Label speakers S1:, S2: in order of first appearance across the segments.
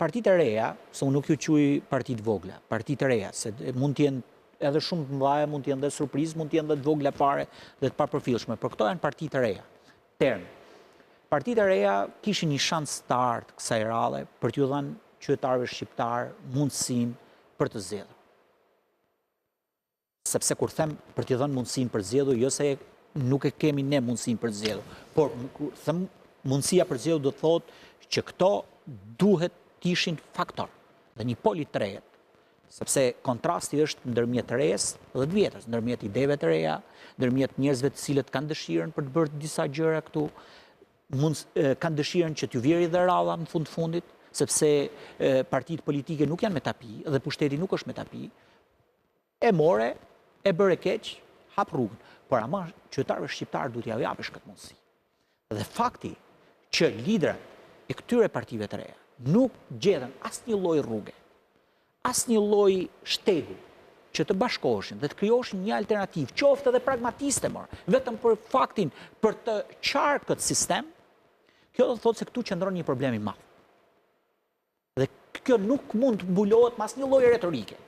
S1: partitë e reja, se unë nuk ju quaj partitë vogla, partitë e reja, se mund t'jenë edhe shumë të mëdha, mund t'jenë dhe surprizë, mund t'jenë dhe të vogla fare dhe të papërfillshme, por këto janë partitë e reja. Term. Partitë e reja kishin një shans të artë kësaj rradhe për t'ju dhënë qytetarëve shqiptar mundësinë për të zgjedhur. Sepse kur them për t'i dhënë mundësinë për zgjedhur, jo se nuk e kemi ne mundësinë për zgjedhur, por kur them mundësia për zgjedhur do të thotë që këto duhet t'ishin faktor dhe një poli të rejet, sepse kontrasti është ndërmjet të rejes dhe të vjetës, ndërmjet ideve të reja, ndërmjet njerëzve të cilët kanë dëshirën për të bërë disa gjëra këtu, kanë dëshirën që t'ju vjeri dhe rradha në fundit, sepse partitë politike nuk janë me tapi dhe pushteti nuk është me tapi, e more, e bëre keq, hap rrugën. Por ama qytetarëve shqiptarë duhet t'ia japësh këtë mundësi. Dhe fakti që liderat e këtyre partive të reja nuk gjetën asnjë lloj rruge, asnjë lloj shtegu që të bashkoheshin dhe të krijoshin një alternativë, qoftë edhe pragmatiste, vetëm për faktin për të qarë këtë sistem, kjo do të thotë se këtu qëndron një problem i madh. Dhe kjo nuk mund të mbulohet me asnjë lloj retorike.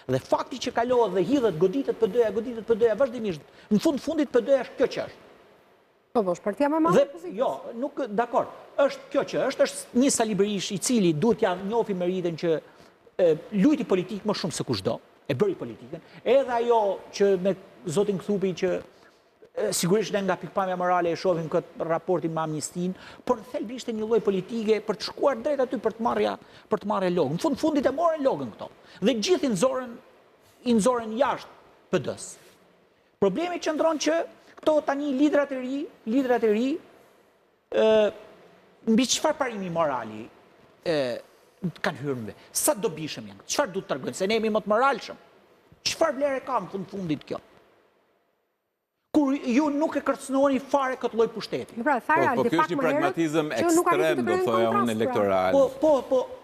S1: Dhe fakti që kalohet dhe hidhet goditet PD-ja vazhdimisht, në fundit PD-ja është kjo që është.
S2: Po, është partia më e madhe e opozitës.
S1: Jo, nuk, dakor, është kjo që është një Sali Berisha i cili duhet ja njohë meritën që lujti politik më shumë se kushdo, e bëri politikën, edhe ajo që me zotin Kthupi që sigurisht ne nga pikpamja morale e shohim këtë raportin me amnistin, por në thelb ishte një lloj politike për të shkuar drejt aty për të marrë logën. Në fundit e morën logën këto. Dhe gjithë i nxorën jashtë PD-s. Problemi qëndron që këto tani liderat e ri mbi çfarë parimi morali kanë hyrë në ve. Sa dobishëm janë? Çfarë duhet të tregojnë? Se ne jemi më të moralshëm. Çfarë vlerë ka në fundit kjo? Kur ju nuk e kërcënoni fare këtë lloj pushteti.
S3: Po kjo është një pragmatizëm ekstrem, do thoja unë, elektoral.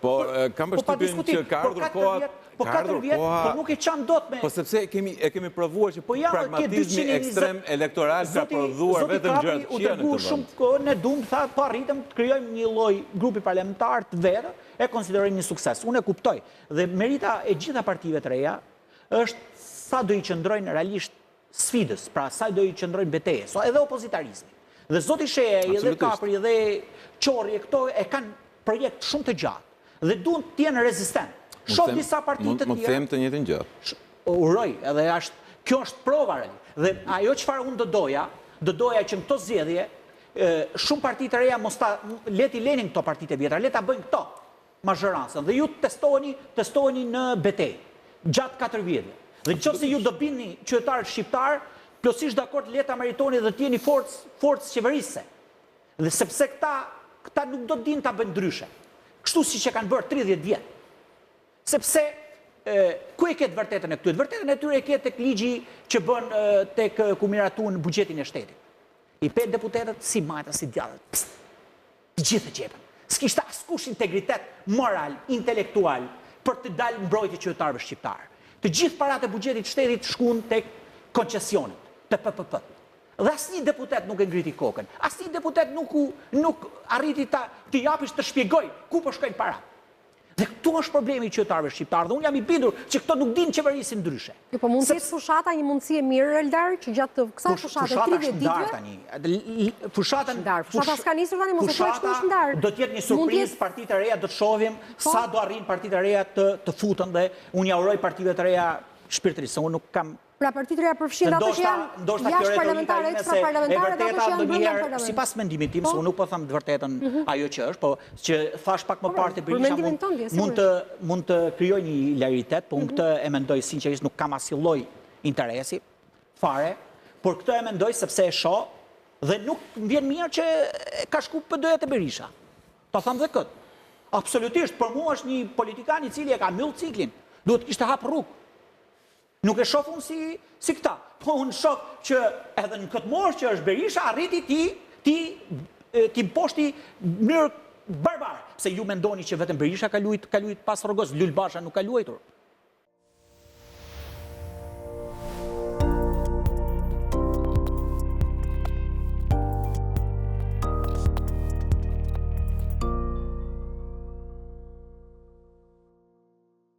S3: Po kam përshtypjen që ka ardhur koha.
S1: Po 4 vjet, po nuk e çan dot me.
S3: Po sepse e kemi provuar që pragmatizmi ekstrem elektoral ka prodhuar vetëm gjëra të këqija në këtë vend.
S1: Shumë kohë ne duam tha pa arritëm të krijojmë një lloj grupi parlamentar të verë, e konsiderojmë një sukses. Unë e kuptoj. Dhe merita e gjitha partive të reja është sa do i qëndrojnë realisht sfidës, pra sa do i qëndrojnë betejë, edhe opozitarizmi. Dhe zoti Sheja, edhe Kapri, edhe Qorri, këto e kanë projekt shumë të gjatë dhe duan të jenë rezistent. Shoh disa partitë të tjera.
S3: Mund të them të njëjtën gjë.
S1: Uroj, edhe kjo është prova reali. Dhe ajo çfarë unë do doja që në këto zgjedhje shumë partitë të reja mos ta leti lenin këto partitë e vjetra, le ta bëjnë këto mazhorancën dhe ju testoheni në betejë gjatë 4 vjetëve. Dhe nëse ju do bini qytetarët shqiptar, plotësisht dakord le ta meritoni dhe të jeni forcë qeverisëse. Dhe sepse këta nuk do dinë ta bëjnë ndryshe. Kështu siç e kanë bërë 30 vjet. Sepse ku e ketë vërtetën e këtyre? Vërtetën e tyre e ketë tek ligji që bën tek ku miratuan buxhetin e shtetit. I pe deputetët si majta, si djallët. Të gjithë e gjepen. S'kishte askush integritet moral, intelektual për të dalë mbrojtje qytetarëve shqiptarë. Të gjithë paratë e buxhetit shtetit shkuan tek koncesionet, te PPP. Dhe asnjë deputet nuk e ngriti kokën. Asnjë deputet nuk arriti të japish të shpjegoj ku po shkojnë paratë. Dhe këtu është problemi i qytetarëve shqiptarë. Dhe unë jam i bindur që këto nuk dinë qeverisin ndryshe.
S2: Po mund të jetë fushata një mundësi e mirë Eldar që gjatë kësaj fushate 30 ditëve. Fushata s'ka nisur tani, mos e thuaj që është ndarë.
S1: Do të jetë një surprizë, partitë e reja do të shohim sa do arrin partitë e reja të futen dhe unë ja uroj partive të reja shpirtërisht, se unë nuk kam.
S2: Pra partitë e reja përfshin ato që janë jashtë parlamentare, ekstraparlamentare, ato që janë brenda parlamentit.
S1: Sipas mendimit tim, se unë nuk po them të vërtetën ajo që është, po që thash pak më parë te Berisha mund të krijoj një hilaritet, po unë këtë e mendoj sinqerisht nuk kam asnjë lloj interesi fare, por këtë e mendoj sepse e shoh dhe nuk më vjen mirë që ka shku PD-ja te Berisha. Ta them dhe këtë. Absolutisht, për mua është një politikan i cili e ka mbyll ciklin. Duhet kishte hap rrugë. Nuk e shoh unë si këta, po unë shoh që edhe në këtë morë që është Berisha, arriti ti poshti mënyrë barbare. Pse ju mendoni që vetëm Berisha ka luajtur pas Rrogës, Lul Basha nuk ka luajtur.